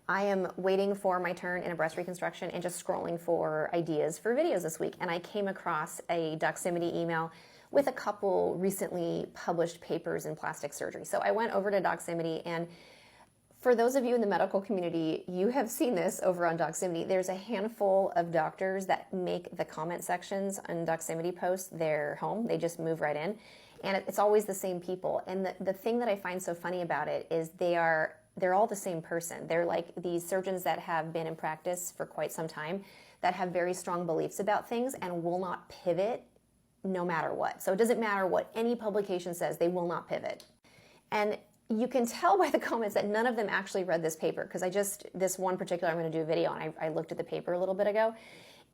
I am waiting for my turn in a breast reconstruction and just scrolling for ideas for videos this week, and I came across a Doximity email with a couple recently published papers in plastic surgery. So I went over to Doximity, and for those of you in the medical community, you have seen this over on Doximity. There's a handful of doctors that make the comment sections on Doximity posts their home. They just move right in, and it's always the same people. And the thing that I find so funny about it is they're all the same person. They're like these surgeons that have been in practice for quite some time, that have very strong beliefs about things and will not pivot no matter what. So it doesn't matter what any publication says, they will not pivot. And you can tell by the comments that none of them actually read this paper, because this one particular I'm going to do a video on, I looked at the paper a little bit ago,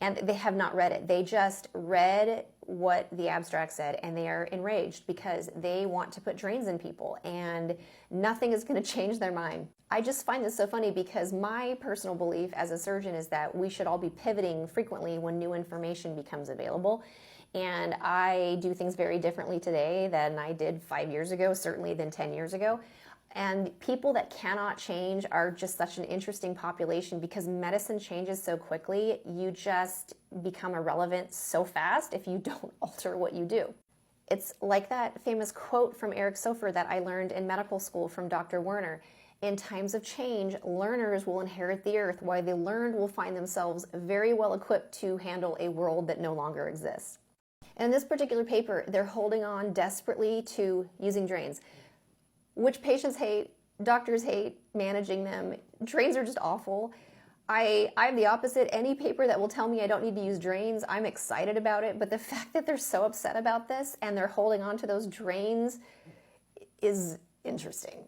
and they have not read it. They just read what the abstract said, and they are enraged because they want to put drains in people, and nothing is going to change their mind. I just find this so funny because my personal belief as a surgeon is that we should all be pivoting frequently when new information becomes available. And I do things very differently today than I did 5 years ago, certainly than 10 years ago. And people that cannot change are just such an interesting population because medicine changes so quickly. You just become irrelevant so fast if you don't alter what you do. It's like that famous quote from Eric Sofer that I learned in medical school from Dr. Werner. In times of change, learners will inherit the earth, while the learned will find themselves very well equipped to handle a world that no longer exists. And in this particular paper, they're holding on desperately to using drains, which patients hate, doctors hate managing them. Drains are just awful. I'm the opposite. Any paper that will tell me I don't need to use drains, I'm excited about it. But the fact that they're so upset about this and they're holding on to those drains is interesting.